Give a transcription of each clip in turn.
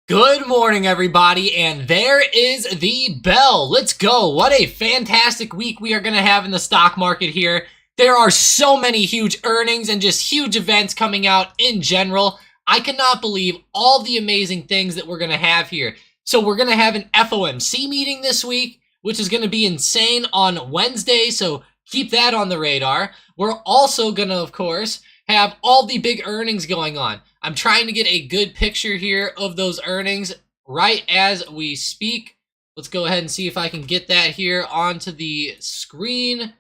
Good morning, everybody, and there is the bell. Let's go. What a fantastic week we are going to have in the stock market here. There are so many huge earnings and just huge events coming out in general. I cannot believe all the amazing things that we're going to have here. So we're going to have an FOMC meeting this week, which is going to be insane on Wednesday, so keep that on the radar. We're also going to, of course, have all the big earnings going on. I'm trying to get a good picture here of those earnings right as we speak. Let's go ahead and see if I can get that here onto the screen.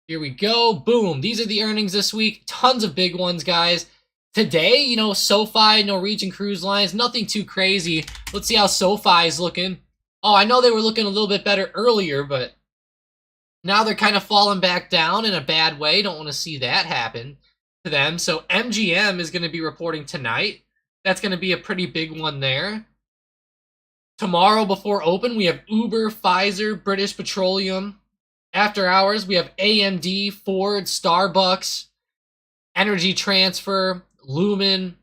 Here we go. Boom. These are the earnings this week. Tons of big ones, guys. Today, SoFi, Norwegian Cruise Lines, nothing too crazy. Let's see how SoFi is looking. Oh, I know they were looking a little bit better earlier, but now they're kind of falling back down in a bad way. Don't want to see that happen to them. So MGM is going to be reporting tonight. That's going to be a pretty big one there. Tomorrow before open, we have Uber, Pfizer, British Petroleum. After hours, we have AMD, Ford, Starbucks, Energy Transfer, Lumen,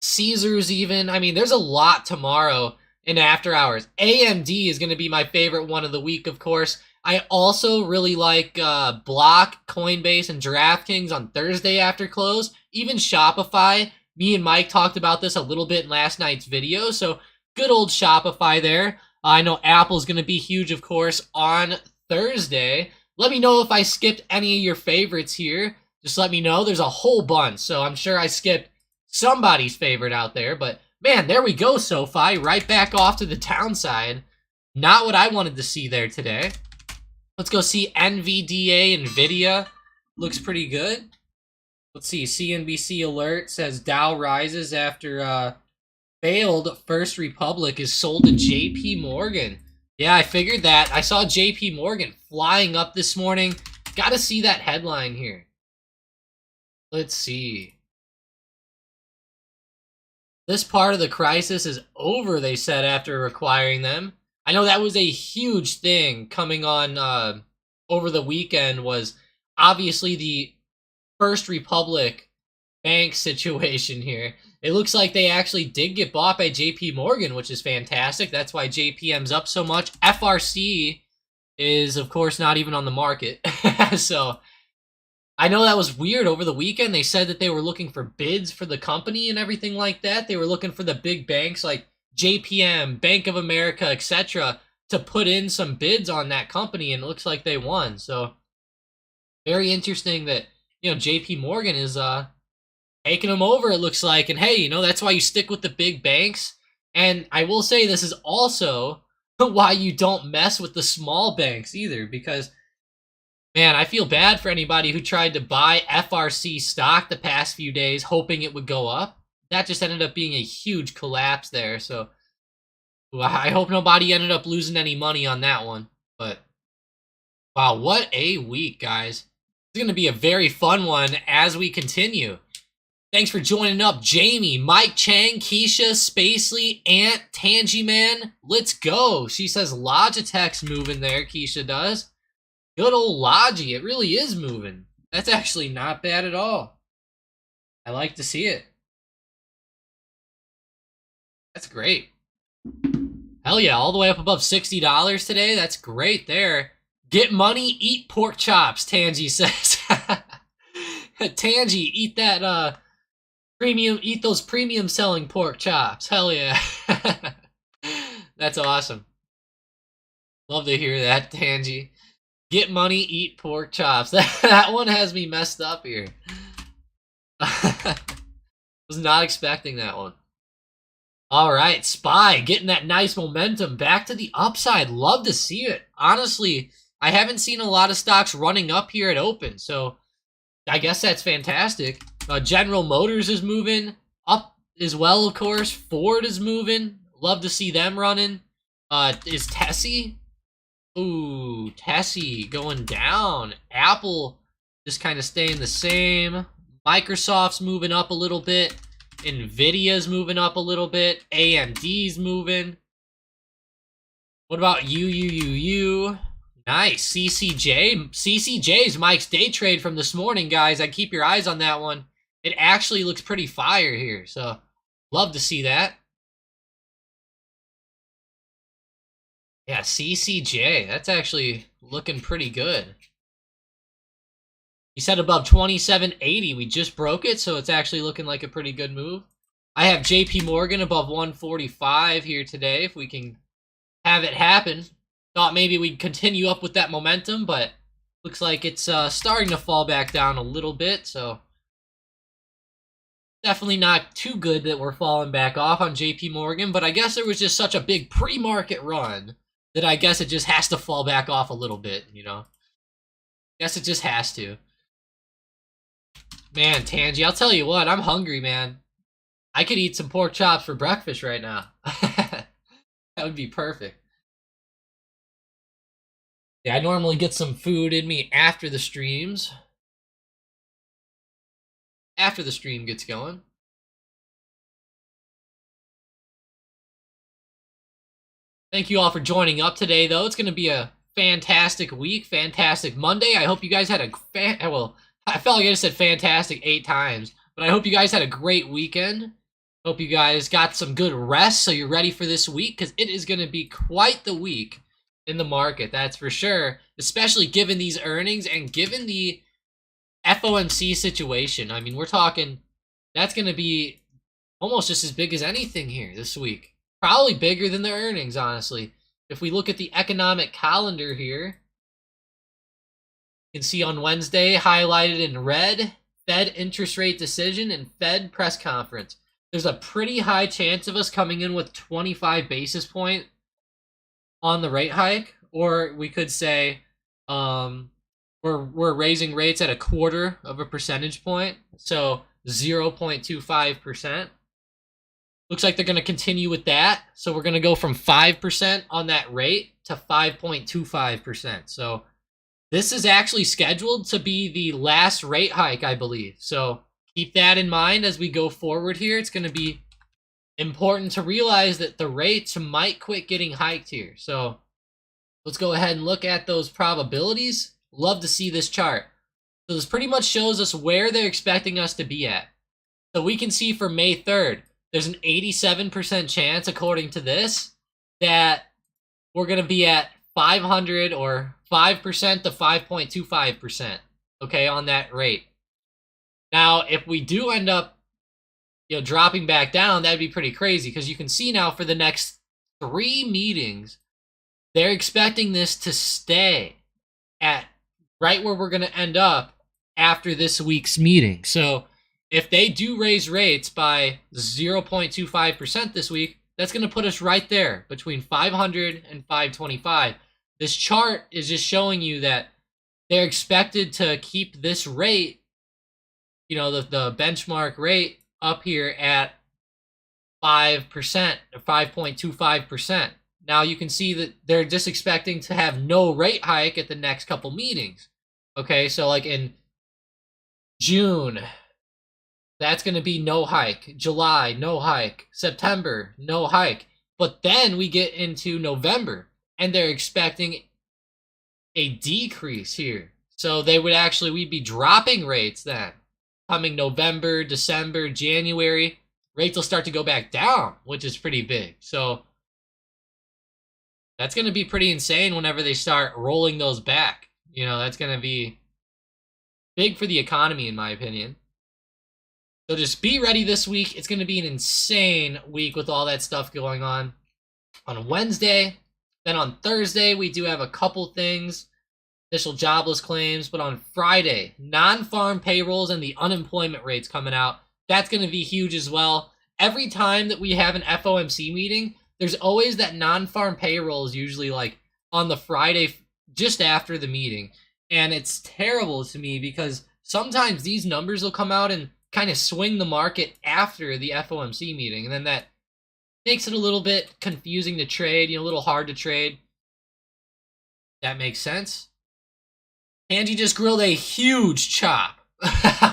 Caesars even. I mean, there's a lot tomorrow in after hours. AMD is going to be my favorite one of the week, of course. I also really like Block, Coinbase, and DraftKings on Thursday after close. Even Shopify. Me and Mike talked about this a little bit in last night's video. So good old Shopify there. I know Apple's going to be huge, of course, on Thursday. Let me know if I skipped any of your favorites here. Just let me know. There's a whole bunch. So I'm sure I skipped somebody's favorite out there. But man, there we go, SoFi. Right back off to the downside. Not what I wanted to see there today. Let's go see NVDA, NVIDIA. Looks pretty good. Let's see. CNBC alert says Dow rises after failed First Republic is sold to JP Morgan. Yeah, I figured that. I saw JP Morgan flying up this morning. Got to see that headline here. Let's see. This part of the crisis is over, they said after acquiring them. I know that was a huge thing coming on over the weekend, was obviously the First Republic bank situation here. It looks like they actually did get bought by JP Morgan, which is fantastic. That's why JPM's up so much. FRC is, of course, not even on the market. So I know that was weird over the weekend. They said that they were looking for bids for the company and everything like that. They were looking for the big banks like JPM, Bank of America, etc. to put in some bids on that company, and it looks like they won. So very interesting that, JP Morgan is taking them over, it looks like. And hey, that's why you stick with the big banks. And I will say this is also why you don't mess with the small banks either, because man, I feel bad for anybody who tried to buy FRC stock the past few days hoping it would go up. That just ended up being a huge collapse there. So I hope nobody ended up losing any money on that one. But wow, what a week, guys. It's going to be a very fun one as we continue. Thanks for joining up, Jamie, Mike Chang, Keisha, Spacely, Ant, Tangyman. Let's go. She says Logitech's moving there, Keisha does. Good old Logi. It really is moving. That's actually not bad at all. I like to see it. That's great. Hell yeah, all the way up above $60 today. That's great there. Get money, eat pork chops, Tangy says. Tangy, eat that eat those premium selling pork chops. Hell yeah. That's awesome. Love to hear that, Tangy. Get money, eat pork chops. That one has me messed up here. Was not expecting that one. All right, SPY getting that nice momentum back to the upside. Love to see it. Honestly, I haven't seen a lot of stocks running up here at open, so I guess that's fantastic. General Motors is moving up as well, of course. Ford is moving. Love to see them running. Is Tessie? Ooh, Tessie going down. Apple just kind of staying the same. Microsoft's moving up a little bit. NVIDIA's moving up a little bit. AMD's moving. What about UUUU? Nice. CCJ. CCJ's Mike's day trade from this morning, guys. I'd keep your eyes on that one. It actually looks pretty fire here, so love to see that. Yeah, CCJ. That's actually looking pretty good. You said above 27.80. We just broke it, so it's actually looking like a pretty good move. I have JP Morgan above 145 here today, if we can have it happen. Thought maybe we'd continue up with that momentum, but looks like it's starting to fall back down a little bit, so definitely not too good that we're falling back off on JP Morgan, but I guess there was just such a big pre-market run that I guess it just has to fall back off a little bit, you know? Guess it just has to. Man, Tangy, I'll tell you what, I'm hungry, man. I could eat some pork chops for breakfast right now. That would be perfect. Yeah, I normally get some food in me after the streams. After the stream gets going. Thank you all for joining up today, though. It's going to be a fantastic week, fantastic Monday. I hope you guys had a well, I felt like I just said fantastic 8 times, but I hope you guys had a great weekend. Hope you guys got some good rest so you're ready for this week, because it is going to be quite the week in the market, that's for sure, especially given these earnings and given the FOMC situation. I mean, we're talking that's going to be almost just as big as anything here this week. Probably bigger than the earnings, honestly. If we look at the economic calendar here, you can see on Wednesday, highlighted in red, Fed interest rate decision and Fed press conference. There's a pretty high chance of us coming in with 25 basis point on the rate hike, or we could say we're raising rates at 1/4 of a percentage point, so 0.25%. Looks like they're going to continue with that. So we're going to go from 5% on that rate to 5.25%. So this is actually scheduled to be the last rate hike, I believe. So keep that in mind as we go forward here. It's going to be important to realize that the rates might quit getting hiked here. So let's go ahead and look at those probabilities. Love to see this chart. So this pretty much shows us where they're expecting us to be at. So we can see for May 3rd, there's an 87% chance, according to this, that we're going to be at 500 or 5% to 5.25%, okay, on that rate. Now, if we do end up, dropping back down, that'd be pretty crazy, because you can see now for the next 3 meetings, they're expecting this to stay at right where we're going to end up after this week's meeting. So if they do raise rates by 0.25% this week, that's going to put us right there between 500 and 525. This chart is just showing you that they're expected to keep this rate, the benchmark rate up here at 5% or 5.25%. Now you can see that they're just expecting to have no rate hike at the next couple meetings. Okay, so like in June, that's going to be no hike. July, no hike. September, no hike. But then we get into November, and they're expecting a decrease here. So we'd be dropping rates then. Coming November, December, January, rates will start to go back down, which is pretty big. So that's going to be pretty insane whenever they start rolling those back. That's going to be big for the economy, in my opinion. So just be ready this week. It's going to be an insane week with all that stuff going on Wednesday. Then on Thursday, we do have a couple things, initial jobless claims. But on Friday, non-farm payrolls and the unemployment rates coming out. That's going to be huge as well. Every time that we have an FOMC meeting, there's always that non-farm payroll is usually like on the Friday just after the meeting. And it's terrible to me because sometimes these numbers will come out and kind of swing the market after the FOMC meeting, and then that makes it a little bit confusing to trade, a little hard to trade. That makes sense. Tangy just grilled a huge chop.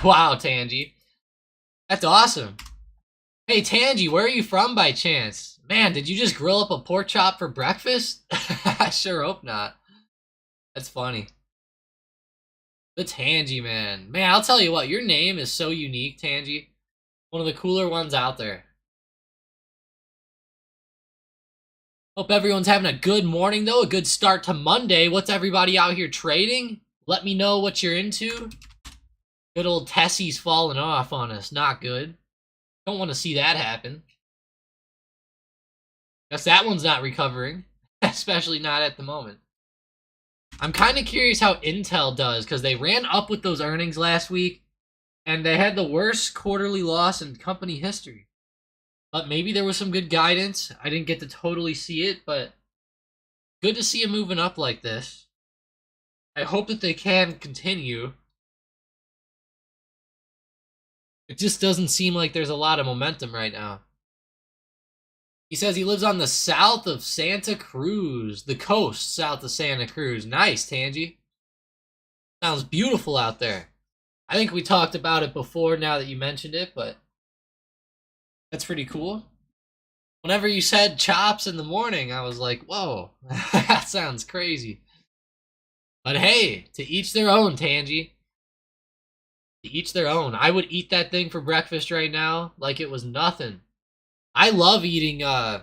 Wow, Tangy. That's awesome. Hey, Tangy, where are you from by chance? Man, did you just grill up a pork chop for breakfast? I sure hope not. That's funny. The Tangy, man. Man, I'll tell you what, your name is so unique, Tangy. One of the cooler ones out there. Hope everyone's having a good morning, though. A good start to Monday. What's everybody out here trading? Let me know what you're into. Good old Tessie's falling off on us. Not good. Don't want to see that happen. Guess that one's not recovering. Especially not at the moment. I'm kind of curious how Intel does, because they ran up with those earnings last week, and they had the worst quarterly loss in company history. But maybe there was some good guidance. I didn't get to totally see it, but good to see it moving up like this. I hope that they can continue. It just doesn't seem like there's a lot of momentum right now. He says he lives on the south of Santa Cruz, the coast south of Santa Cruz. Nice, Tangy. Sounds beautiful out there. I think we talked about it before now that you mentioned it, but that's pretty cool. Whenever you said chops in the morning, I was like, whoa, that sounds crazy. But hey, to each their own, Tangy. To each their own. I would eat that thing for breakfast right now like it was nothing. I love eating, I'm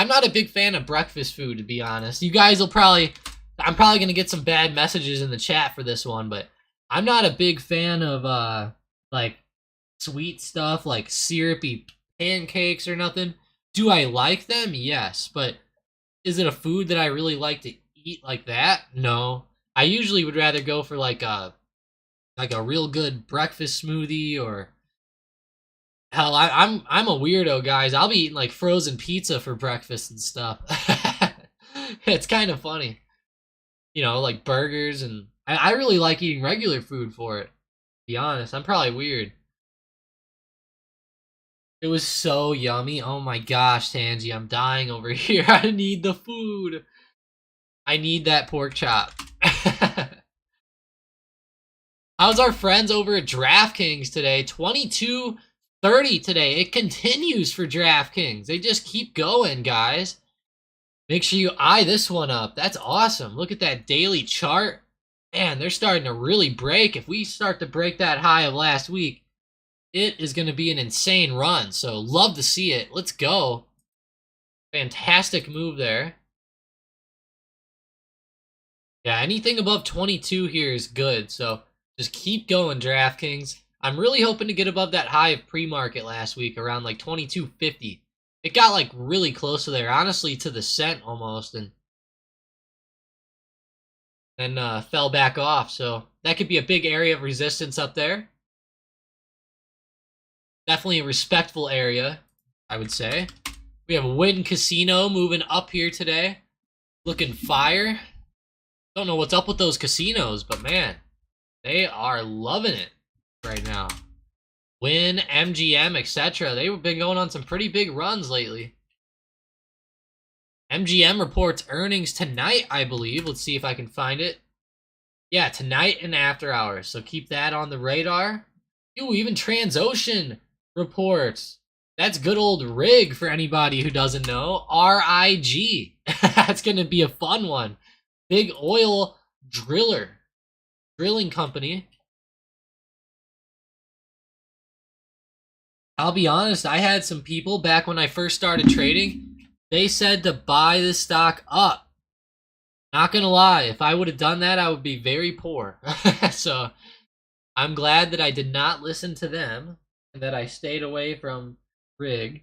not a big fan of breakfast food, to be honest. You guys will I'm probably going to get some bad messages in the chat for this one, but I'm not a big fan of, like, sweet stuff, like syrupy pancakes or nothing. Do I like them? Yes, but is it a food that I really like to eat like that? No. I usually would rather go for, like a real good breakfast smoothie, or hell, I'm a weirdo, guys. I'll be eating like frozen pizza for breakfast and stuff. It's kind of funny, you know, like burgers, and I really like eating regular food for it. To be honest, I'm probably weird. It was so yummy. Oh my gosh, Tangy, I'm dying over here. I need the food. I need that pork chop. How's our friends over at DraftKings today? 22-30 today. It continues for DraftKings. They just keep going, guys. Make sure you eye this one up. That's awesome. Look at that daily chart. Man, they're starting to really break. If we start to break that high of last week, it is going to be an insane run. So love to see it. Let's go. Fantastic move there. Yeah, anything above 22 here is good. So just keep going, DraftKings. I'm really hoping to get above that high of pre-market last week, around like 22.50. It got like really close to there, honestly, to the cent almost, and then fell back off. So that could be a big area of resistance up there. Definitely a respectful area, I would say. We have Win Casino moving up here today. Looking fire. Don't know what's up with those casinos, but man, they are loving it right now. Win, MGM, etc. They've been going on some pretty big runs lately. MGM reports earnings tonight, I believe. Let's see if I can find it. Yeah, tonight and after hours. So keep that on the radar. Ooh, even Transocean reports. That's good old rig for anybody who doesn't know. RIG. That's going to be a fun one. Big oil drilling company. I'll be honest, I had some people back when I first started trading, they said to buy this stock up. Not gonna lie, if I would have done that, I would be very poor. So I'm glad that I did not listen to them and that I stayed away from rig.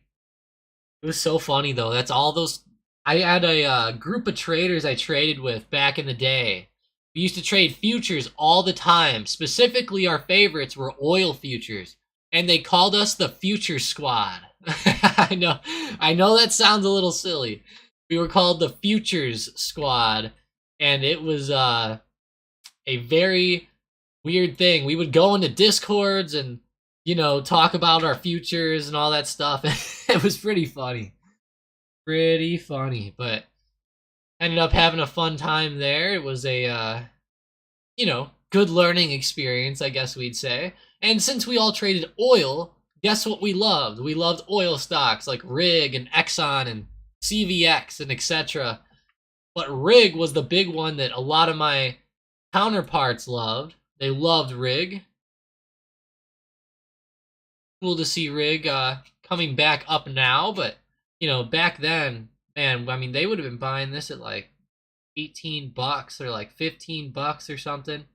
It was so funny though. That's all those. I had a group of traders I traded with back in the day. We used to trade futures all the time. Specifically, our favorites were oil futures, and they called us the Future Squad. I know that sounds a little silly. We were called the Futures Squad, and it was a very weird thing. We would go into Discords and, you know, talk about our futures and all that stuff. It was pretty funny. Pretty funny, but ended up having a fun time there. It was a, you know, good learning experience, I guess we'd say. And since we all traded oil, guess what we loved? We loved oil stocks like RIG and Exxon and CVX and etc. But RIG was the big one that a lot of my counterparts loved. They loved RIG. Cool to see RIG coming back up now, but you know, back then Man, I mean, they would have been buying this at like 18 bucks or like 15 bucks or something.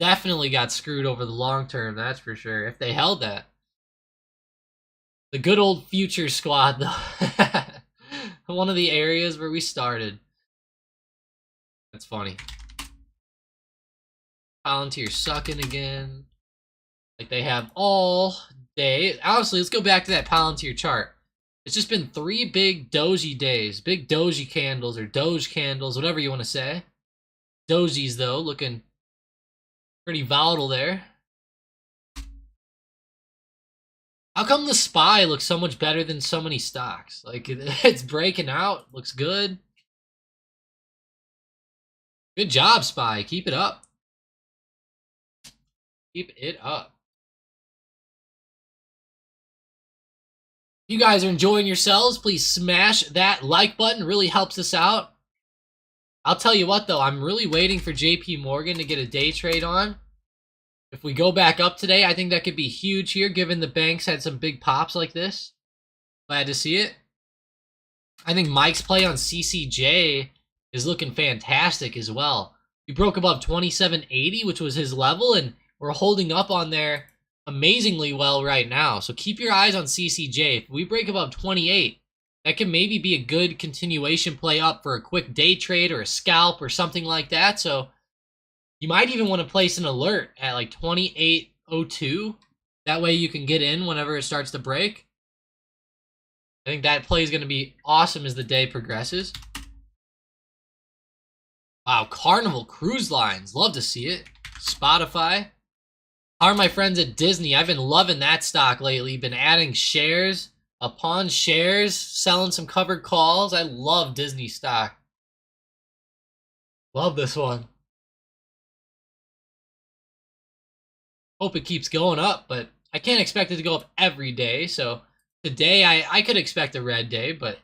Definitely got screwed over the long term, that's for sure, if they held that. The good old future squad, though. One of the areas where we started. That's funny. Palantir sucking again. Like they have all day. Honestly, let's go back to that Palantir chart. It's just been 3 big doji days. Big doji candles or doge candles, whatever you want to say. Dojis, though, looking pretty volatile there. How come the SPY looks so much better than so many stocks? Like, it's breaking out. Looks good. Good job, SPY. Keep it up. Keep it up. If you guys are enjoying yourselves, please smash that like button. Really helps us out. I'll tell you what, though. I'm really waiting for JP Morgan to get a day trade on. If we go back up today, I think that could be huge here, given the banks had some big pops like this. Glad to see it. I think Mike's play on CCJ is looking fantastic as well. He broke above 2780, which was his level, and we're holding up on there amazingly well right now. So keep your eyes on CCJ. If we break above 28, that can maybe be a good continuation play up for a quick day trade or a scalp or something like that. So you might even want to place an alert at like 2802. That way you can get in whenever it starts to break. I think that play is going to be awesome as the day progresses. Wow, Carnival Cruise Lines. Love to see it. Spotify. How are my friends at Disney? I've been loving that stock lately. Been adding shares upon shares, selling some covered calls. I love Disney stock. Love this one. Hope it keeps going up, but I can't expect it to go up every day. So today I could expect a red day, but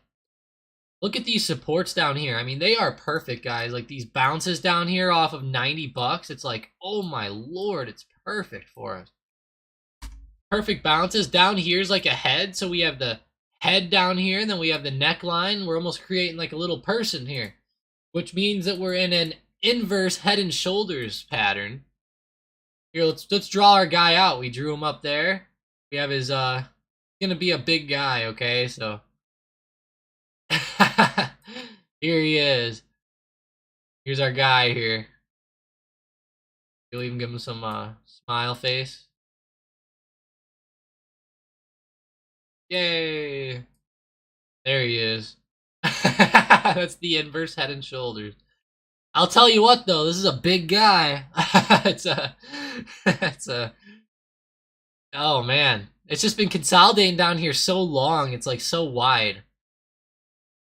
look at these supports down here. I mean, they are perfect, guys. Like these bounces down here off of 90 bucks. It's like, oh my lord, it's perfect for us. Perfect bounces. Down here is like a head. So we have the head down here, and then we have the neckline. We're almost creating like a little person here, which means that we're in an inverse head and shoulders pattern. Here, let's draw our guy out. We drew him up there. We have his gonna be a big guy, okay? So here he is. Here's our guy here. You'll even give him some smile face. Yay! There he is. That's the inverse head and shoulders. I'll tell you what, though, this is a big guy. it's a. Oh man, it's just been consolidating down here so long. It's like so wide.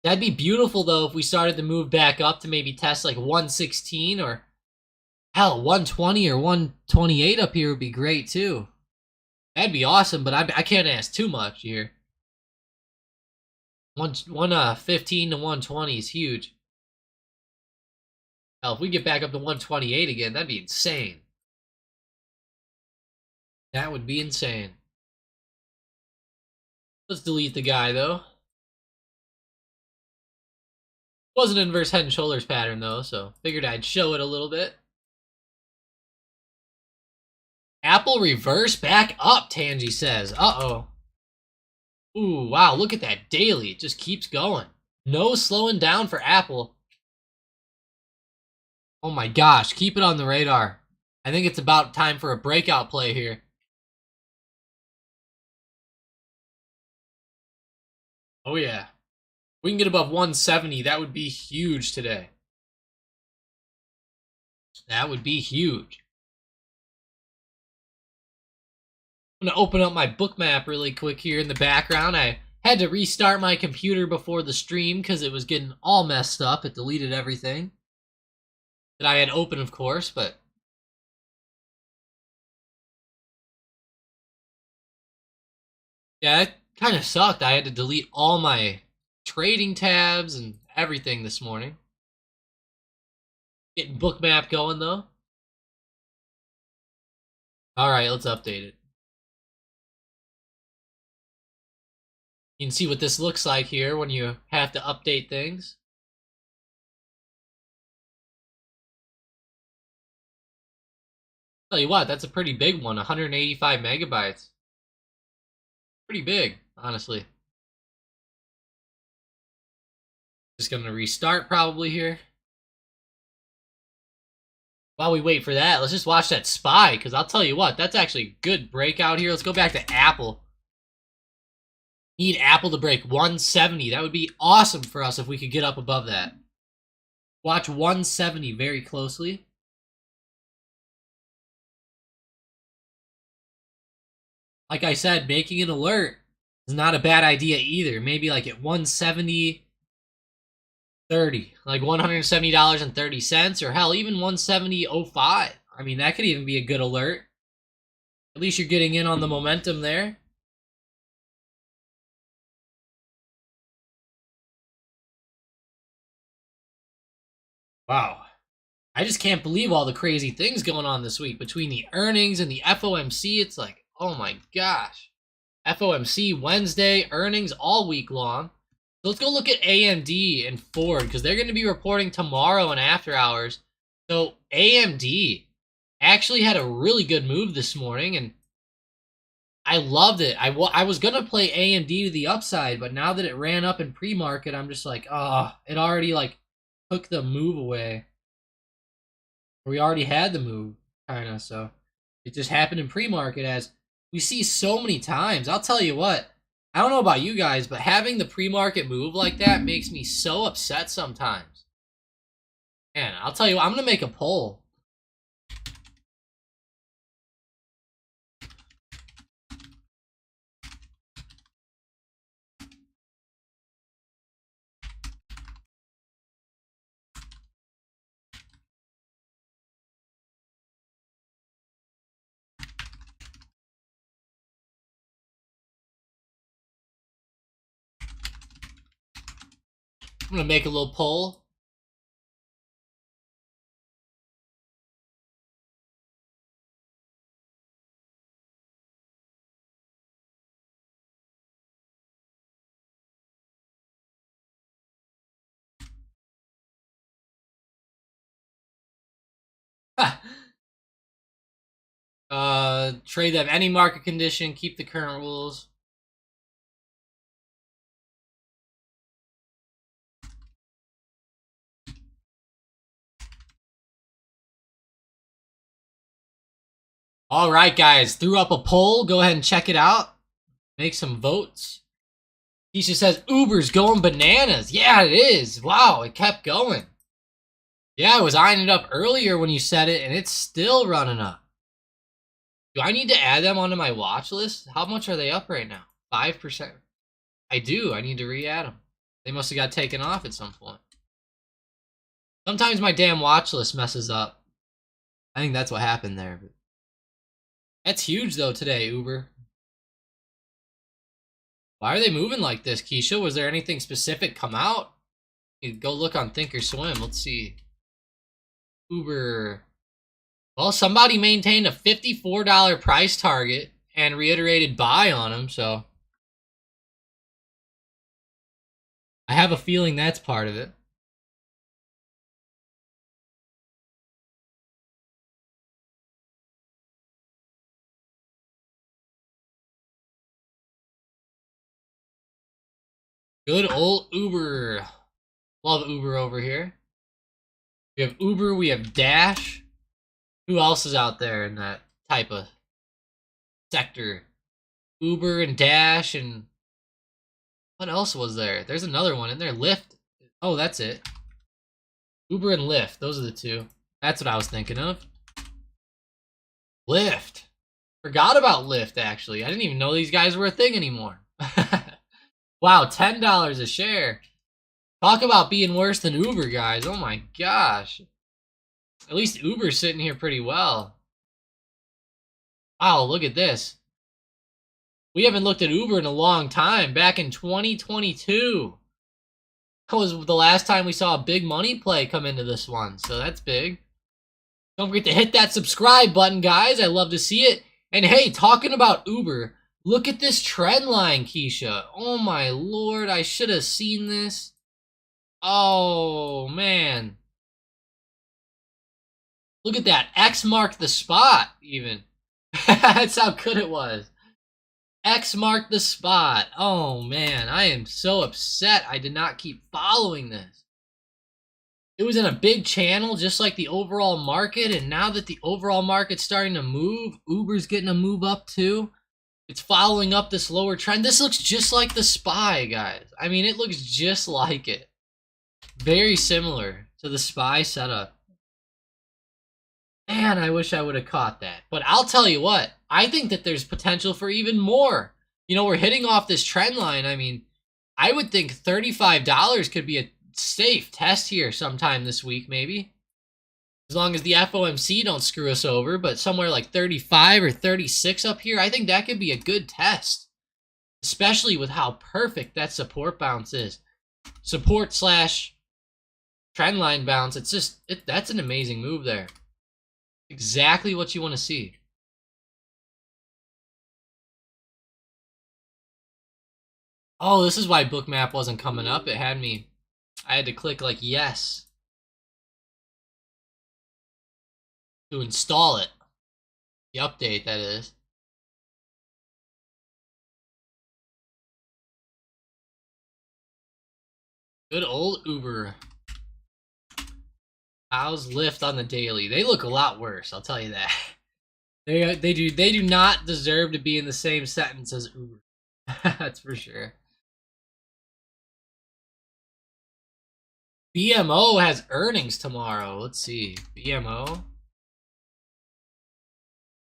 That'd be beautiful though if we started to move back up to maybe test like 116 or hell 120 or 128 up here would be great too. That'd be awesome, but I can't ask too much here. 115 to 120 is huge. Hell, if we get back up to 128 again, that'd be insane. That would be insane. Let's delete the guy though. Was an inverse head and shoulders pattern though, so figured I'd show it a little bit. Apple reverse back up, Tangy says. Uh-oh. Ooh, wow, look at that daily. It just keeps going. No slowing down for Apple. Oh my gosh, keep it on the radar. I think it's about time for a breakout play here. Oh yeah. We can get above 170, that would be huge today. That would be huge. I'm going to open up my book map really quick here in the background. I had to restart my computer before the stream because it was getting all messed up. It deleted everything that I had open, of course, but yeah, it kind of sucked. I had to delete all my trading tabs and everything this morning. Getting book map going though. All right, let's update it. You can see what this looks like here when you have to update things. Tell you what, that's a pretty big one, 185 megabytes. Pretty big, honestly. Just gonna restart probably here. While we wait for that, let's just watch that SPY, because I'll tell you what, that's actually a good breakout here. Let's go back to Apple. Need Apple to break 170. That would be awesome for us if we could get up above that. Watch 170 very closely. Like I said, making an alert is not a bad idea either. Maybe like at 170.30, like $170.30, or hell, even 170.05. I mean, that could even be a good alert. At least you're getting in on the momentum there. Wow. I just can't believe all the crazy things going on this week between the earnings and the FOMC. It's like, oh my gosh. FOMC Wednesday, earnings all week long. So let's go look at AMD and Ford, because they're going to be reporting tomorrow and after hours. So AMD actually had a really good move this morning, and I loved it. I was going to play AMD to the upside, but now that it ran up in pre-market, I'm just like, oh, it already like took the move away. We already had the move, kind of, so it just happened in pre-market, as we see so many times. I'll tell you what, I don't know about you guys, but having the pre-market move like that makes me so upset sometimes. Man, I'll tell you what, I'm going to make a poll. I'm going to make a little poll. Trade them any market condition, keep the current rules. All right, guys, threw up a poll. Go ahead and check it out. Make some votes. Keisha says, Uber's going bananas. Yeah, it is. Wow, it kept going. Yeah, I was eyeing it up earlier when you said it, and it's still running up. Do I need to add them onto my watch list? How much are they up right now? 5%. I do. I need to re-add them. They must have got taken off at some point. Sometimes my damn watch list messes up. I think that's what happened there. But that's huge, though, today, Uber. Why are they moving like this, Keisha? Was there anything specific come out? You go look on Thinkorswim. Let's see. Uber. Well, somebody maintained a $54 price target and reiterated buy on them, so I have a feeling that's part of it. Good old Uber. Love Uber over here. We have Uber, we have Dash. Who else is out there in that type of sector? Uber and Dash, and what else was there? There's another one in there. Lyft. Oh, that's it. Uber and Lyft. Those are the two. That's what I was thinking of. Lyft. Forgot about Lyft, actually. I didn't even know these guys were a thing anymore. Wow, $10 a share. Talk about being worse than Uber, guys. Oh my gosh. At least Uber's sitting here pretty well. Wow, look at this. We haven't looked at Uber in a long time. Back in 2022. That was the last time we saw a big money play come into this one. So that's big. Don't forget to hit that subscribe button, guys. I love to see it. And hey, talking about Uber, Look at this trend line, Keisha. Oh my lord, I should have seen this. Oh man. Look at that. X marked the spot, even. That's how good it was. X marked the spot. Oh man, I am so upset I did not keep following this. It was in a big channel, just like the overall market, and now that the overall market's starting to move, Uber's getting a move up too. It's following up this lower trend. This looks just like the SPY, guys. I mean, it looks just like it. Very similar to the SPY setup. Man, I wish I would have caught that. But I'll tell you what, I think that there's potential for even more. You know, we're hitting off this trend line. I mean, I would think $35 could be a safe test here sometime this week, maybe. As long as the FOMC don't screw us over, but somewhere like 35 or 36 up here, I think that could be a good test. Especially with how perfect that support bounce is. Support slash trend line bounce. It's just, that's an amazing move there. Exactly what you want to see. Oh, this is why Bookmap wasn't coming up. It had me, I had to click like yes to install it. The update, that is. Good old Uber. How's Lyft on the daily? They look a lot worse, I'll tell you that. They do not deserve to be in the same sentence as Uber. That's for sure. BMO has earnings tomorrow. Let's see. BMO. Let's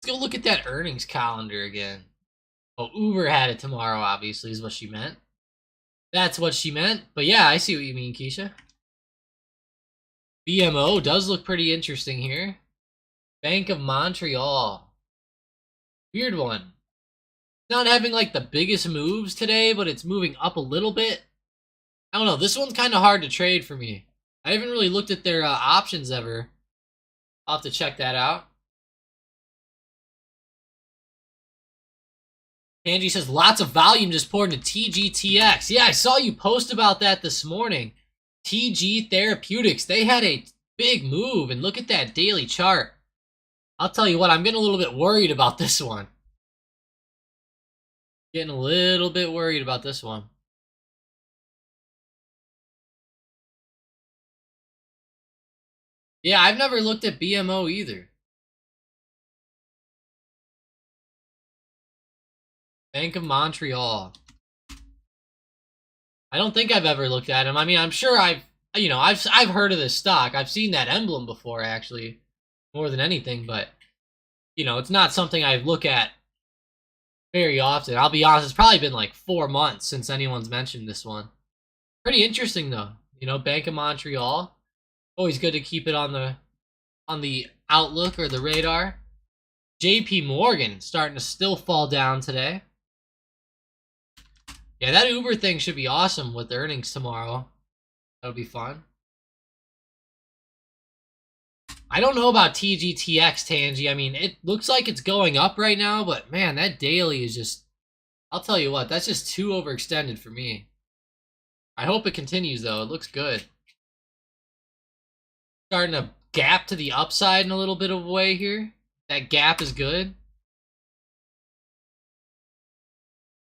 go look at that earnings calendar again. Oh, Uber had it tomorrow, obviously, is what she meant. That's what she meant. But yeah, I see what you mean, Keisha. BMO does look pretty interesting here. Bank of Montreal. Weird one. Not having like the biggest moves today, but it's moving up a little bit. I don't know. This one's kind of hard to trade for me. I haven't really looked at their options ever. I'll have to check that out. Angie says, lots of volume just poured into TGTX. Yeah, I saw you post about that this morning. TG Therapeutics, they had a big move, and look at that daily chart. I'll tell you what, I'm getting a little bit worried about this one. Getting a little bit worried about this one. Yeah, I've never looked at BMO either. Bank of Montreal. I don't think I've ever looked at him. I mean, I'm sure I've heard of this stock. I've seen that emblem before, actually, more than anything. But it's not something I look at very often. I'll be honest. It's probably been like 4 months since anyone's mentioned this one. Pretty interesting though. Bank of Montreal. Always good to keep it on the outlook or the radar. JP Morgan starting to still fall down today. Yeah, that Uber thing should be awesome with earnings tomorrow. That'll be fun. I don't know about TGTX, Tangy. I mean, it looks like it's going up right now, but man, that daily is just... I'll tell you what, that's just too overextended for me. I hope it continues, though. It looks good. Starting to gap to the upside in a little bit of a way here. That gap is good.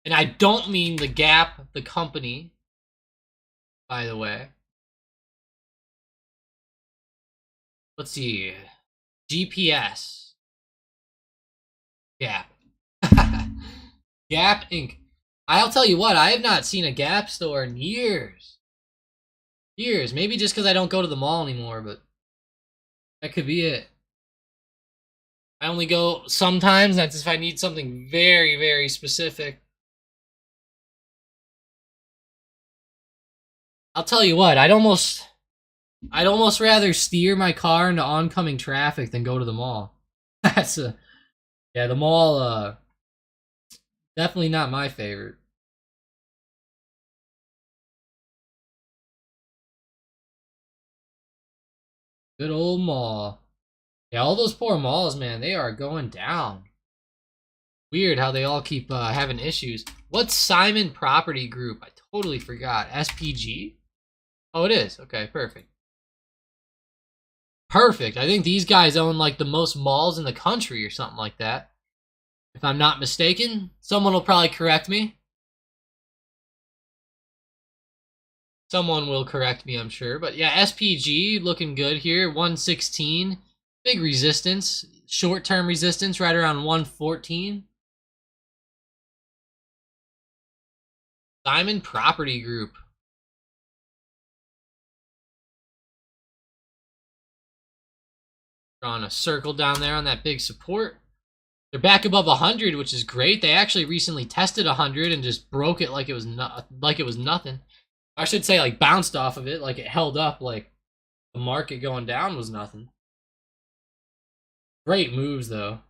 And I don't mean the Gap, the company, by the way. Let's see. GPS. Gap. Gap Inc. I'll tell you what, I have not seen a Gap store in years. Years. Maybe just because I don't go to the mall anymore, but that could be it. I only go sometimes. That's if I need something very, very specific. I'll tell you what, I'd almost rather steer my car into oncoming traffic than go to the mall. Yeah, the mall, definitely not my favorite. Good old mall. Yeah, all those poor malls, man, they are going down. Weird how they all keep having issues. What's Simon Property Group? I totally forgot. SPG? Oh, it is. Okay, perfect. Perfect. I think these guys own like the most malls in the country or something like that. If I'm not mistaken. Someone will probably correct me. Someone will correct me, I'm sure. But yeah, SPG looking good here. 116. Big resistance. Short-term resistance right around 114. Simon Property Group. Drawing a circle down there on that big support. They're back above 100, which is great. They actually recently tested 100 and just broke it like it was nothing. I should say like bounced off of it, like it held up, like the market going down was nothing. Great moves though.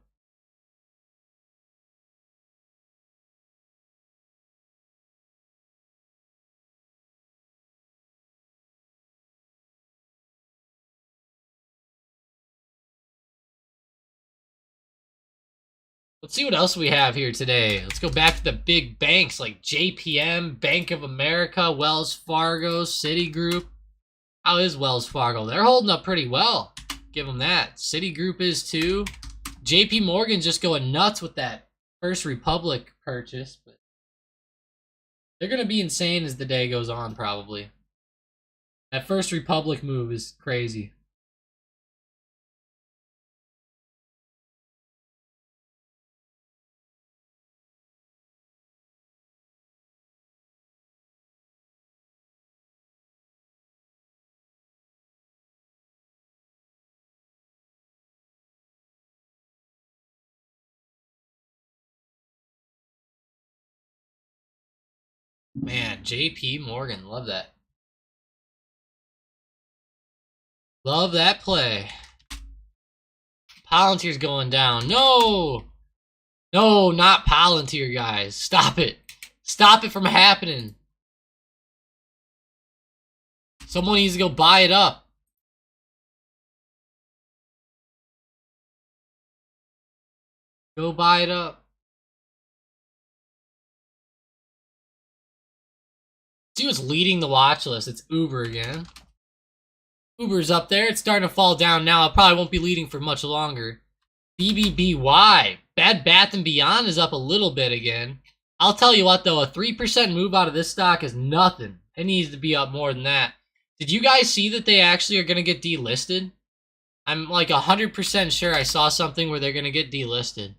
Let's see what else we have here today. Let's go back to the big banks like JPM, Bank of America, Wells Fargo, Citigroup. How is Wells Fargo? They're holding up pretty well. Give them that. Citigroup is too. JP Morgan just going nuts with that First Republic purchase. But they're going to be insane as the day goes on, probably. That First Republic move is crazy. Man, JP Morgan, love that. Love that play. Palantir's going down. No! No, not Palantir, guys. Stop it. Stop it from happening. Someone needs to go buy it up. Go buy it up. See what's leading the watch list. It's Uber again. Uber's up there. It's starting to fall down now. It probably won't be leading for much longer. BBBY. Bed Bath & Beyond is up a little bit again. I'll tell you what, though. A 3% move out of this stock is nothing. It needs to be up more than that. Did you guys see that they actually are going to get delisted? I'm like 100% sure I saw something where they're going to get delisted.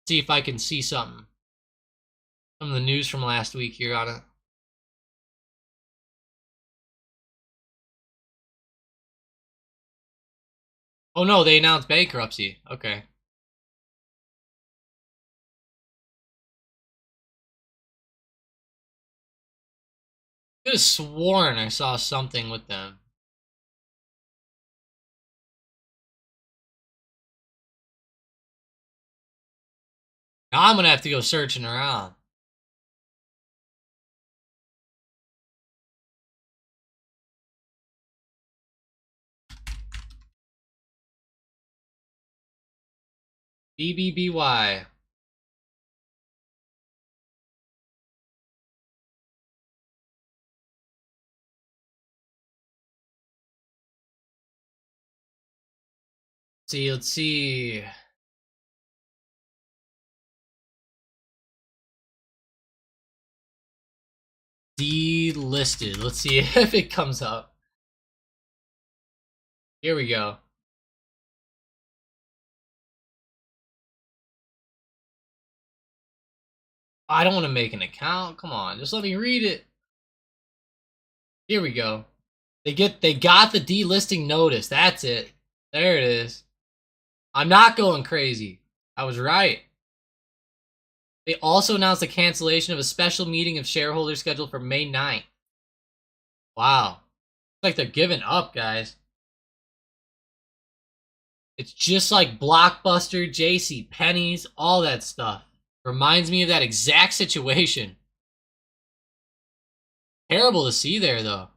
See if I can see something. Some of the news from last week here on it. Oh no, they announced bankruptcy. Okay. I could have sworn I saw something with them. Now I'm gonna have to go searching around. BBBY. Let's see. Delisted. Let's see if it comes up. Here we go. I don't want to make an account. Come on, just let me read it. Here we go. They got the delisting notice. That's it. There it is. I'm not going crazy. I was right. They also announced the cancellation of a special meeting of shareholders scheduled for May 9th. Wow. It's like they're giving up, guys. It's just like Blockbuster, JC Penney's, all that stuff. Reminds me of that exact situation. Terrible to see there, though.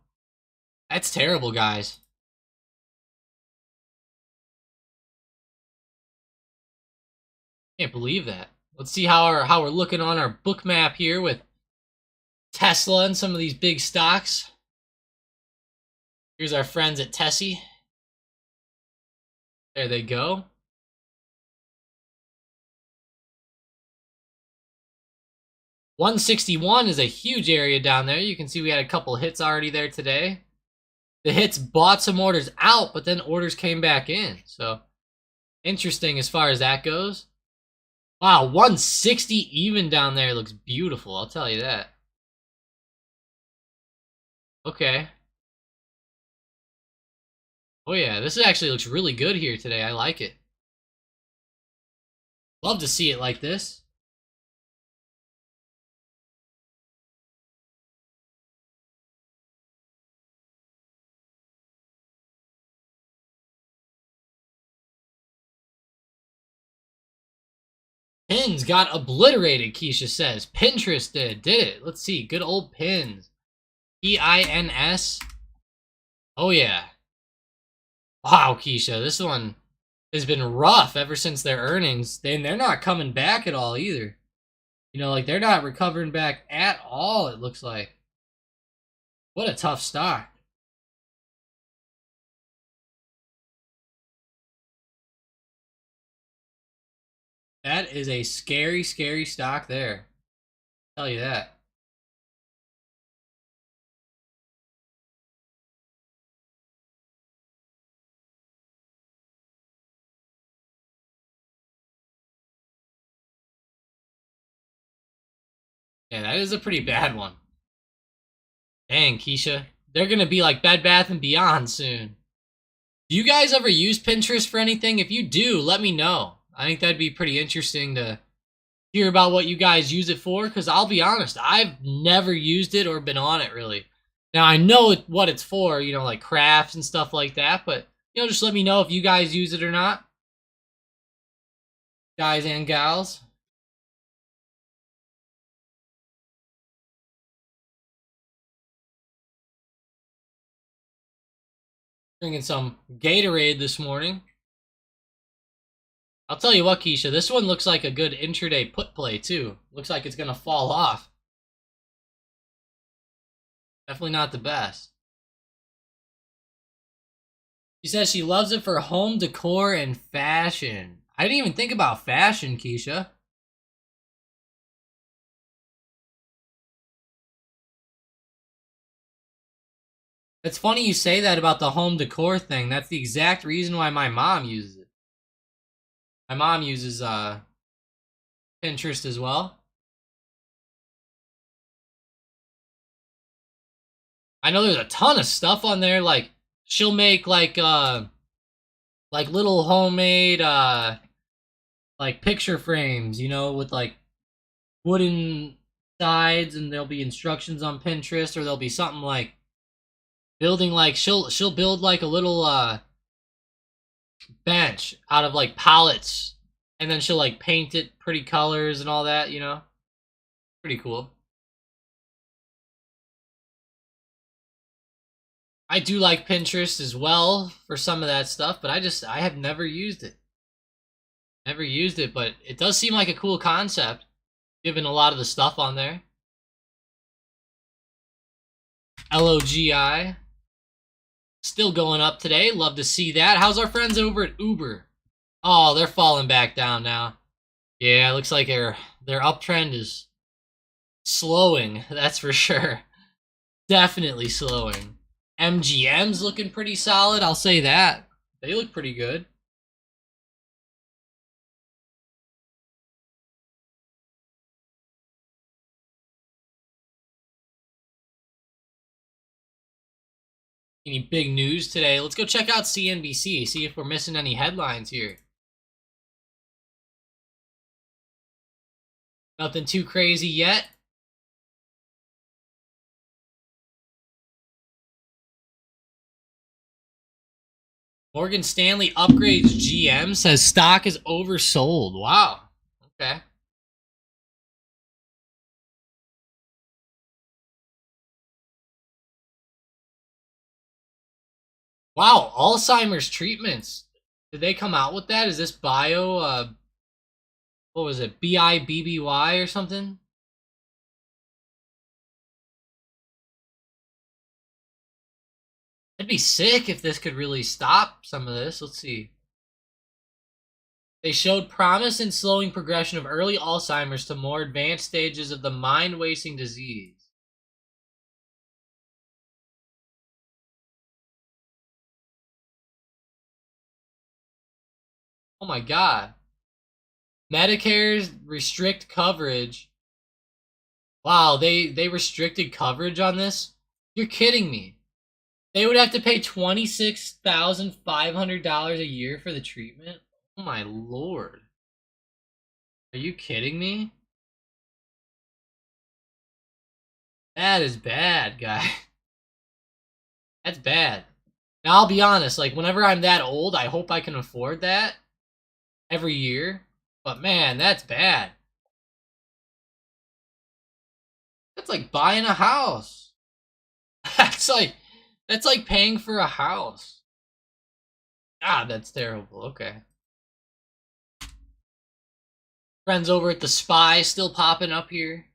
That's terrible, guys. Can't believe that. Let's see how we're looking on our book map here with Tesla and some of these big stocks. Here's our friends at Tessie. There they go. $161 is a huge area down there. You can see we had a couple hits already there today. The hits bought some orders out, but then orders came back in. So interesting as far as that goes. Wow, 160 even down there looks beautiful, I'll tell you that. Okay. Oh yeah, this actually looks really good here today. I like it. Love to see it like this. Pins got obliterated, Keisha says. Pinterest did it. Let's see. Good old pins. P-I-N-S. Oh, yeah. Wow, Keisha. This one has been rough ever since their earnings. They're not coming back at all either. You know, like, they're not recovering back at all, it looks like. What a tough stock. That is a scary, scary stock there. I'll tell you that. Yeah, that is a pretty bad one. Dang, Keisha. They're gonna be like Bed Bath & Beyond soon. Do you guys ever use Pinterest for anything? If you do, let me know. I think that'd be pretty interesting to hear about what you guys use it for, because I'll be honest, I've never used it or been on it, really. Now, I know what it's for, you know, like crafts and stuff like that, but, you know, just let me know if you guys use it or not. Guys and gals. Drinking some Gatorade this morning. I'll tell you what, Keisha, this one looks like a good intraday put play, too. Looks like it's going to fall off. Definitely not the best. She says she loves it for home decor and fashion. I didn't even think about fashion, Keisha. It's funny you say that about the home decor thing. That's the exact reason why my mom uses it. My mom uses Pinterest as well. I know there's a ton of stuff on there. Like she'll make like little homemade like picture frames, you know, with like wooden sides, and there'll be instructions on Pinterest, or there'll be something like building like she'll build like a little bench out of like pallets, and then she'll like paint it pretty colors and all that, you know. Pretty cool. I do like Pinterest as well for some of that stuff, but I have never used it. Never used it, but it does seem like a cool concept, given a lot of the stuff on there. LOGI. Still going up today. Love to see that. How's our friends over at Uber? Oh, they're falling back down now. Yeah, it looks like their uptrend is slowing, that's for sure. Definitely slowing. MGM's looking pretty solid, I'll say that. They look pretty good. Any big news today? Let's go check out CNBC, see if we're missing any headlines here. Nothing too crazy yet. Morgan Stanley upgrades GM, says stock is oversold. Wow. Okay. Wow, Alzheimer's treatments. Did they come out with that? Is this bio What was it? BIBBY or something? It'd be sick if this could really stop some of this. Let's see. They showed promise in slowing progression of early Alzheimer's to more advanced stages of the mind-wasting disease. Oh my god. Medicare's restrict coverage. Wow, they restricted coverage on this? You're kidding me. They would have to pay $26,500 a year for the treatment? Oh my lord. Are you kidding me? That is bad, guy. That's bad. Now, I'll be honest, like, whenever I'm that old, I hope I can afford that every year. But man, that's bad. That's like buying a house. That's like paying for a house. God, that's terrible. Okay. Friends over at the Spy still popping up here.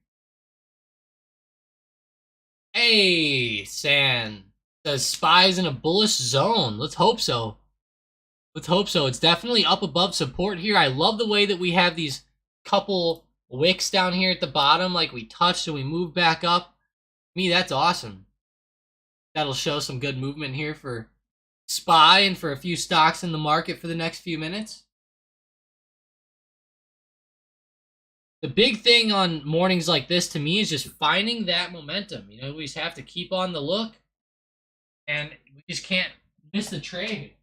Hey, San. Says Spy's in a bullish zone. Let's hope so. Let's hope so. It's definitely up above support here. I love the way that we have these couple wicks down here at the bottom, like we touched and we moved back up. To me, that's awesome. That'll show some good movement here for Spy and for a few stocks in the market for the next few minutes. The big thing on mornings like this to me is just finding that momentum. You know, we just have to keep on the look, and we just can't miss the trade.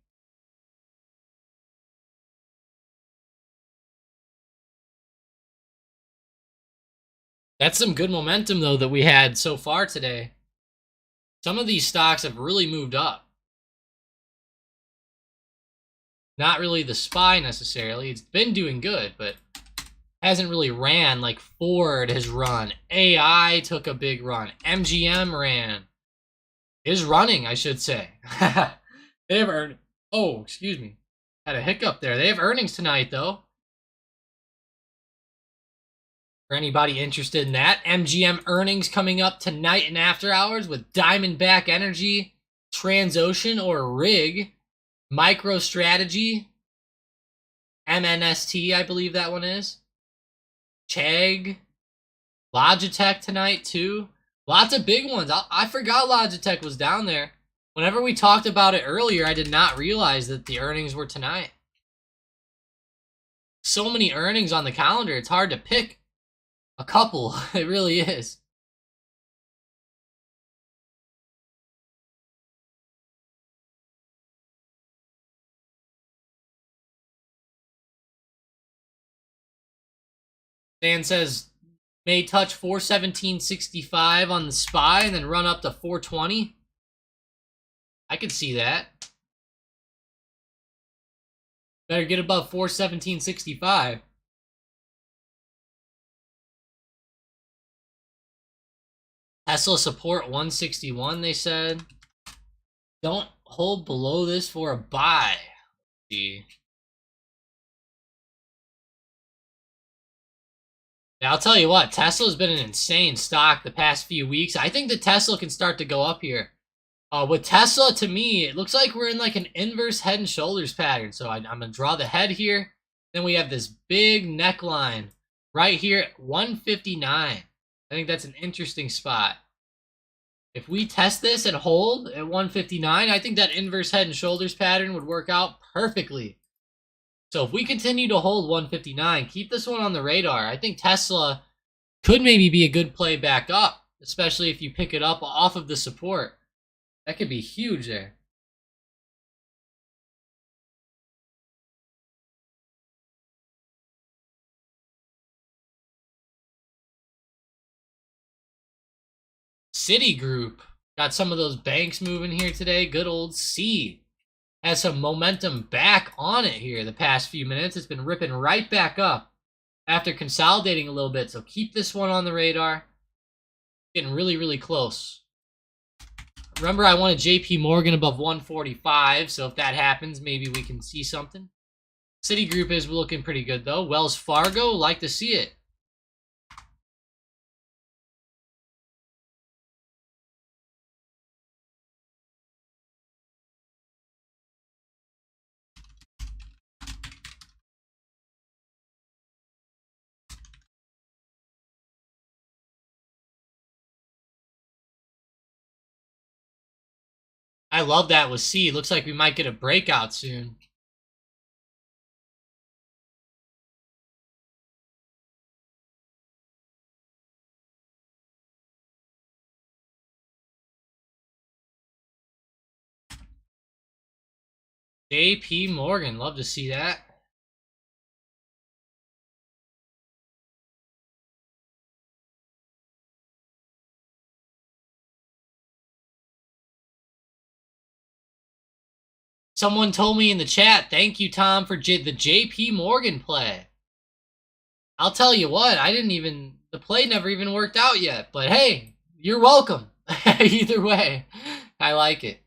That's some good momentum, though, that we had so far today. Some of these stocks have really moved up. Not really the Spy necessarily. It's been doing good, but hasn't really ran like Ford has run. AI took a big run. MGM ran. Is running, I should say. They have earned. Oh, excuse me. Had a hiccup there. They have earnings tonight, though. For anybody interested in that, MGM earnings coming up tonight and after hours with Diamondback Energy, Transocean or Rig, MicroStrategy, MNST, I believe that one is, Chegg, Logitech tonight too. Lots of big ones. I forgot Logitech was down there. Whenever we talked about it earlier, I did not realize that the earnings were tonight. So many earnings on the calendar, it's hard to pick a couple. It really is. Dan says may touch 417.65 on the Spy and then run up to 420. I could see that. Better get above 417.65. Tesla support 161, they said. Don't hold below this for a buy. Let's see. Yeah, I'll tell you what, Tesla's been an insane stock the past few weeks. I think that Tesla can start to go up here. With Tesla, to me, it looks like we're in like an inverse head and shoulders pattern. So I'm going to draw the head here. Then we have this big neckline right here at 159. I think that's an interesting spot. If we test this and hold at 159, I think that inverse head and shoulders pattern would work out perfectly. So if we continue to hold 159, keep this one on the radar. I think Tesla could maybe be a good play back up, especially if you pick it up off of the support. That could be huge there. Citigroup got some of those banks moving here today. Good old C has some momentum back on it here the past few minutes. It's been ripping right back up after consolidating a little bit. So keep this one on the radar. Getting really, really close. Remember, I wanted JP Morgan above 145. So if that happens, maybe we can see something. Citigroup is looking pretty good, though. Wells Fargo, like to see it. I love that with C. Looks like we might get a breakout soon. JP Morgan, love to see that. Someone told me in the chat, thank you, Tom, for the JP Morgan play. I'll tell you what, the play never even worked out yet. But hey, you're welcome. Either way, I like it.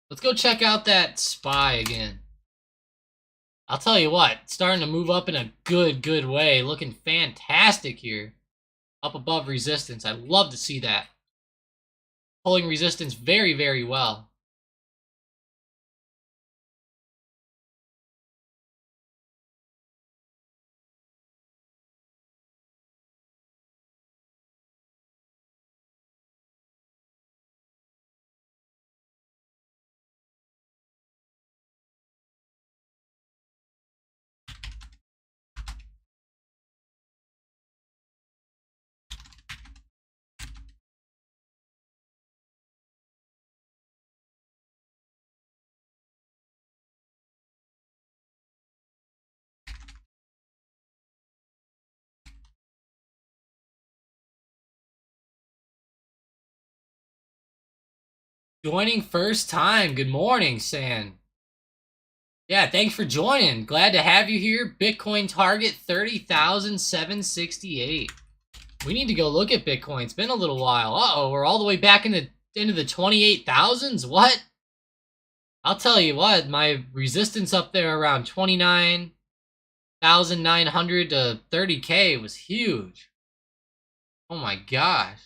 Let's go check out that SPY again. I'll tell you what, starting to move up in a good way. Looking fantastic here. Up above resistance. I love to see that. Pulling resistance very well. Joining first time. Good morning, San. Yeah, thanks for joining. Glad to have you here. Bitcoin target 30,768. We need to go look at Bitcoin. It's been a little while. Uh-oh, we're all the way back into the 28,000s? What? I'll tell you what, my resistance up there around 29,900 to 30K was huge. Oh my gosh.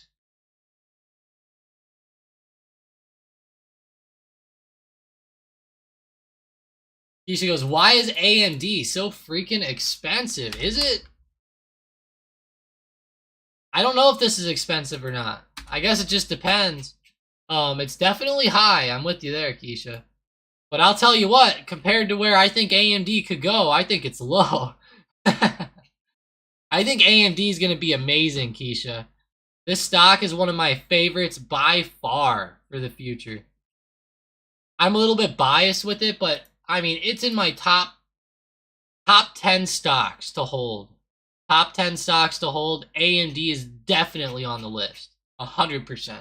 Keisha goes, why is AMD so freaking expensive? Is it? I don't know if this is expensive or not. I guess it just depends. It's definitely high. I'm with you there, Keisha. But I'll tell you what, compared to where I think AMD could go, I think it's low. I think AMD is going to be amazing, Keisha. This stock is one of my favorites by far for the future. I'm a little bit biased with it, but I mean, it's in my top 10 stocks to hold. Top 10 stocks to hold. AMD is definitely on the list. 100%.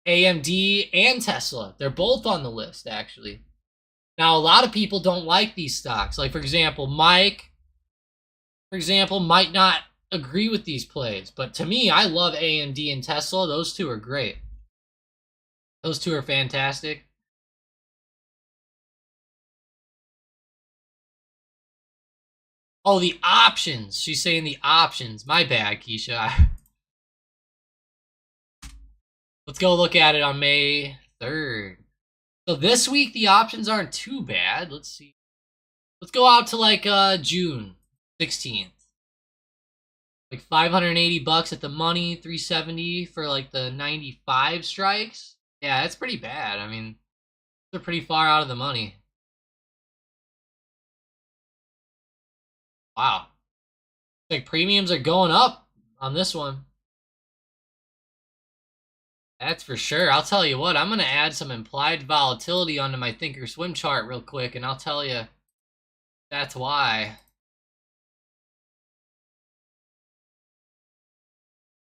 AMD and Tesla. They're both on the list, actually. Now, a lot of people don't like these stocks. Like, for example, Mike, might not agree with these plays. But to me, I love AMD and Tesla. Those two are great. Those two are fantastic. Oh, the options. She's saying the options. My bad, Keisha. Let's go look at it on May 3rd. So this week, the options aren't too bad. Let's see. Let's go out to like June 16th. Like 580 bucks at the money, 370 for like the 95 strikes. Yeah, that's pretty bad. I mean, they're pretty far out of the money. Wow. Like premiums are going up on this one. That's for sure. I'll tell you what, I'm going to add some implied volatility onto my Thinkorswim chart real quick, and I'll tell you that's why.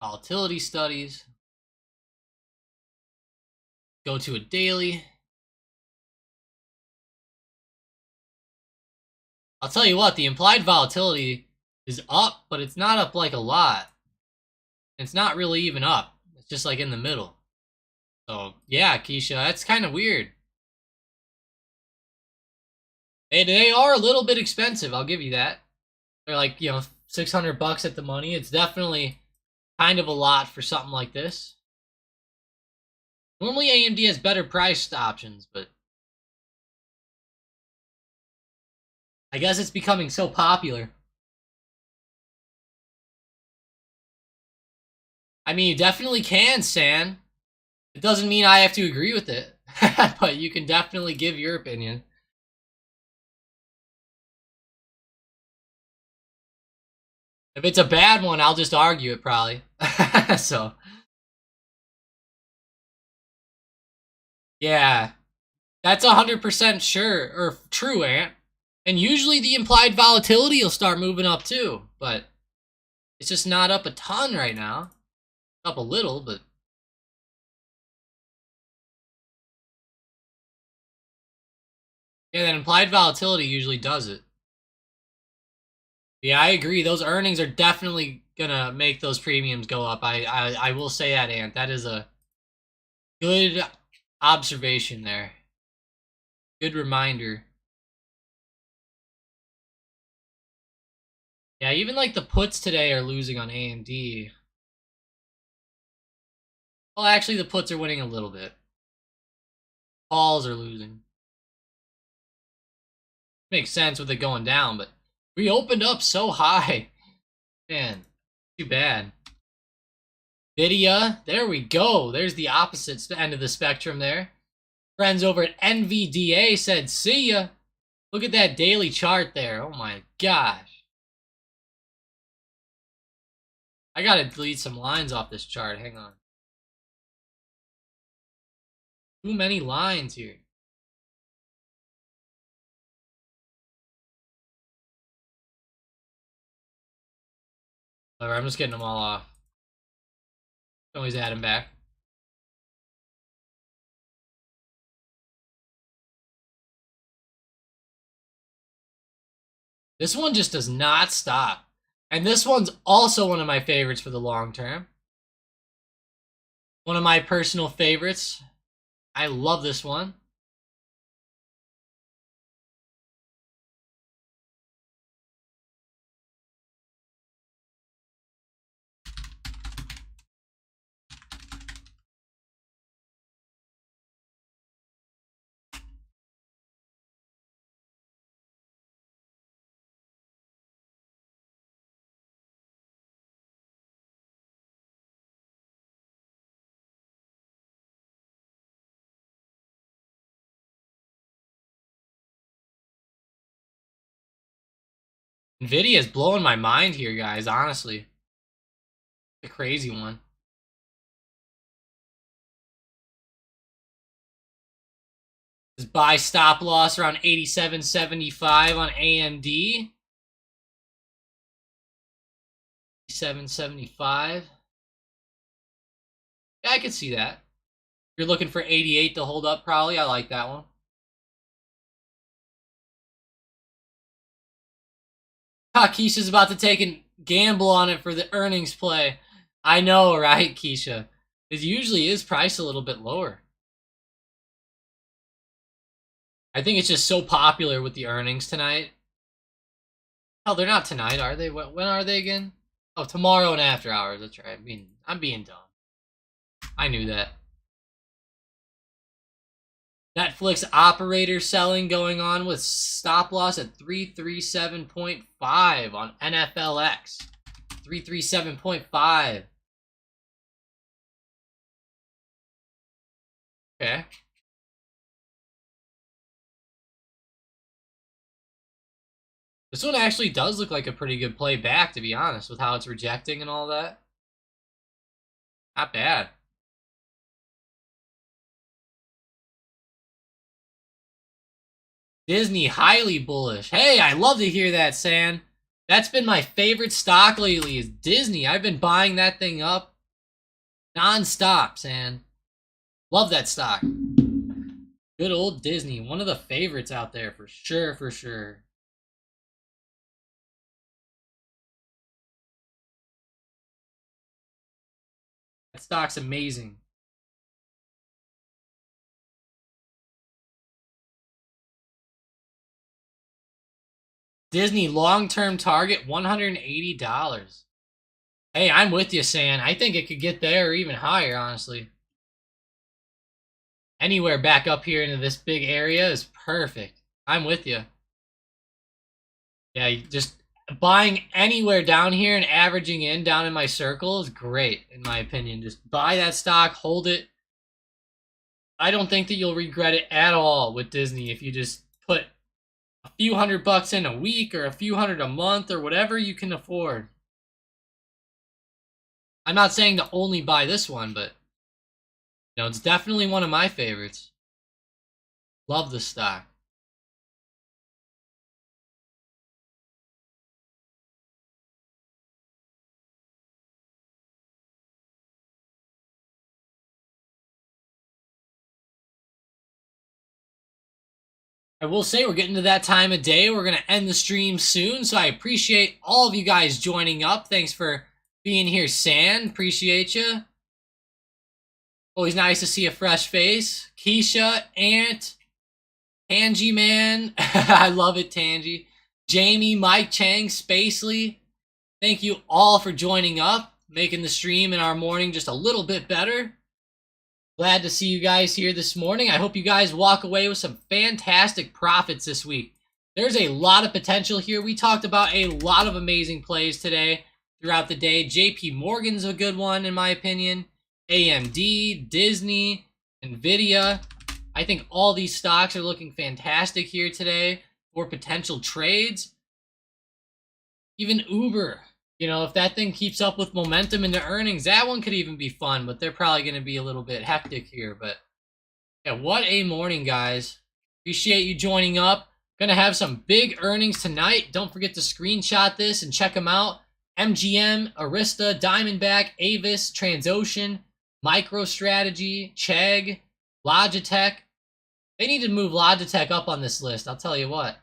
Volatility studies. Go to a daily. I'll tell you what, the implied volatility is up, but it's not up like a lot. It's not really even up. It's just like in the middle. So, yeah, Keisha, that's kind of weird. They are a little bit expensive, I'll give you that. They're like, 600 bucks at the money. It's definitely kind of a lot for something like this. Normally AMD has better priced options, but I guess it's becoming so popular. I mean, you definitely can, San. It doesn't mean I have to agree with it, but you can definitely give your opinion. If it's a bad one, I'll just argue it probably. So, yeah, that's 100% sure or true, Ant. And usually the implied volatility will start moving up too, but it's just not up a ton right now. Up a little, but yeah, that implied volatility usually does it. Yeah, I agree. Those earnings are definitely gonna make those premiums go up. I will say that, Ant. That is a good observation there. Good reminder. Yeah, even like the puts today are losing on AMD. Well, actually, the puts are winning a little bit. Calls are losing. Makes sense with it going down, but we opened up so high. Man, too bad. Nvidia, there we go. There's the opposite end of the spectrum there. Friends over at NVDA said, see ya. Look at that daily chart there. Oh my gosh. I gotta delete some lines off this chart. Hang on. Too many lines here. Whatever, I'm just getting them all off. Always add them back. This one just does not stop. And this one's also one of my favorites for the long term. One of my personal favorites. I love this one. Nvidia is blowing my mind here, guys, honestly. A crazy one. This buy stop loss around 87.75 on AMD. 87.75. Yeah, I could see that. You're looking for 88 to hold up, probably. I like that one. Keisha's about to take a gamble on it for the earnings play. I know, right, Keisha? It usually is priced a little bit lower. I think it's just so popular with the earnings tonight. Oh, they're not tonight, are they? When are they again? Oh, tomorrow and after hours. That's right. I'm being dumb. I knew that. Netflix operator selling going on with stop loss at 337.5 on NFLX. 337.5. Okay. This one actually does look like a pretty good play back, to be honest, with how it's rejecting and all that. Not bad. Disney, highly bullish. Hey, I love to hear that, San. That's been my favorite stock lately is Disney. I've been buying that thing up non-stop, San. Love that stock. Good old Disney. One of the favorites out there for sure, for sure. That stock's amazing. Disney long-term target, $180. Hey, I'm with you, San. I think it could get there or even higher, honestly. Anywhere back up here into this big area is perfect. I'm with you. Yeah, just buying anywhere down here and averaging in down in my circle is great, in my opinion. Just buy that stock, hold it. I don't think that you'll regret it at all with Disney if you just put a few $100 in a week or a few hundred a month or whatever you can afford. I'm not saying to only buy this one, but you know, it's definitely one of my favorites. Love the stock. I will say we're getting to that time of day. We're going to end the stream soon, so I appreciate all of you guys joining up. Thanks for being here, San. Appreciate you. Always nice to see a fresh face. Keisha, Ant, Tangy Man. I love it, Tangy. Jamie, Mike Chang, Spacely. Thank you all for joining up, making the stream in our morning just a little bit better. Glad to see you guys here this morning. I hope you guys walk away with some fantastic profits this week. There's a lot of potential here. We talked about a lot of amazing plays today throughout the day. JP Morgan's a good one, in my opinion. AMD, Disney, Nvidia. I think all these stocks are looking fantastic here today for potential trades. Even Uber. You know, if that thing keeps up with momentum into earnings, that one could even be fun, but they're probably going to be a little bit hectic here. But yeah, what a morning, guys. Appreciate you joining up. Going to have some big earnings tonight. Don't forget to screenshot this and check them out. MGM, Arista, Diamondback, Avis, Transocean, MicroStrategy, Chegg, Logitech. They need to move Logitech up on this list, I'll tell you what.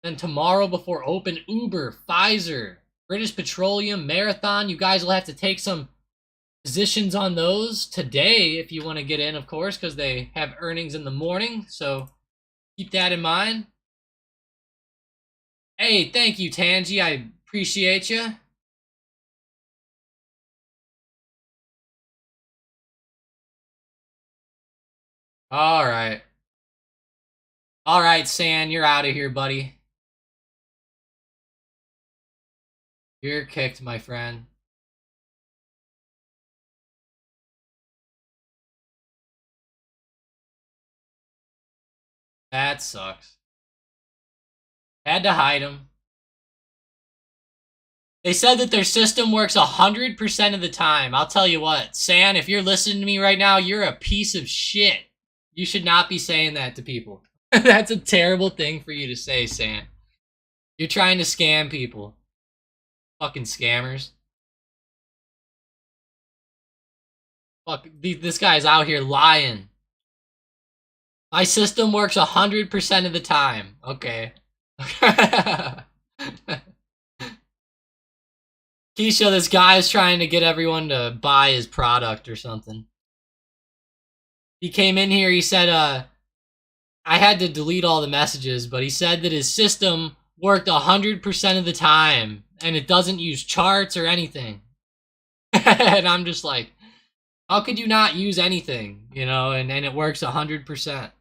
Then tomorrow before open, Uber, Pfizer, British Petroleum, Marathon. You guys will have to take some positions on those today if you want to get in, of course, because they have earnings in the morning. So keep that in mind. Hey, thank you, Tangy. I appreciate you. All right. All right, San, you're out of here, buddy. You're kicked, my friend. That sucks. Had to hide him. They said that their system works 100% of the time. I'll tell you what, San, if you're listening to me right now, you're a piece of shit. You should not be saying that to people. That's a terrible thing for you to say, San. You're trying to scam people. Fucking scammers. Fuck, this guy's out here lying. My system works 100% of the time. Okay. Keisha, this guy is trying to get everyone to buy his product or something. He came in here, he said, I had to delete all the messages, but he said that his system worked 100% of the time, and it doesn't use charts or anything. And I'm just like, how could you not use anything, you know, and it works 100%.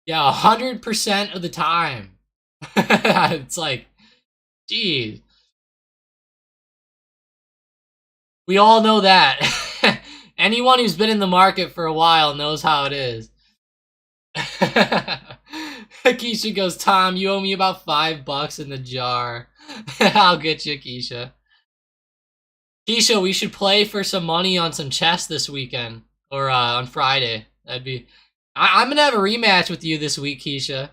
Yeah, 100% of the time. It's like, geez. We all know that. Anyone who's been in the market for a while knows how it is. Keisha goes, Tom, you owe me about $5 in the jar. I'll get you, Keisha. Keisha, we should play for some money on some chess this weekend. Or on Friday. That'd be... I'm gonna have a rematch with you this week, Keisha.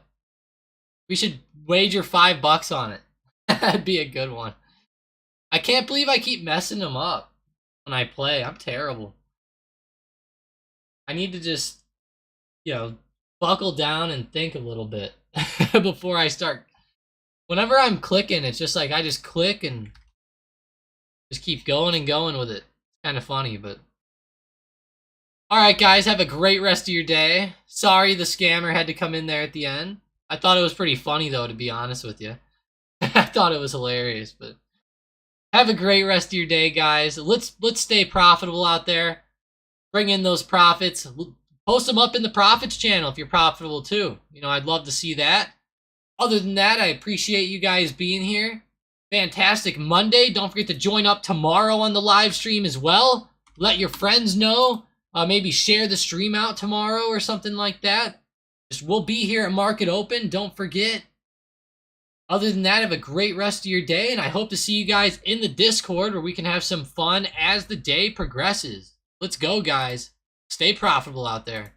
We should wager $5 on it. That'd be a good one. I can't believe I keep messing them up when I play. I'm terrible. I need to just, you know, buckle down and think a little bit before I start. Whenever I'm clicking, it's just like I just click and just keep going and going with it. It's kind of funny, but... Alright, guys, have a great rest of your day. Sorry the scammer had to come in there at the end. I thought it was pretty funny though, to be honest with you. I thought it was hilarious, but have a great rest of your day, guys. Let's stay profitable out there. Bring in those profits. Post them up in the profits channel if you're profitable too. You know, I'd love to see that. Other than that, I appreciate you guys being here. Fantastic Monday. Don't forget to join up tomorrow on the live stream as well. Let your friends know. Maybe share the stream out tomorrow or something like that. We'll be here at Market Open. Don't forget. Other than that, have a great rest of your day, and I hope to see you guys in the Discord where we can have some fun as the day progresses. Let's go, guys. Stay profitable out there.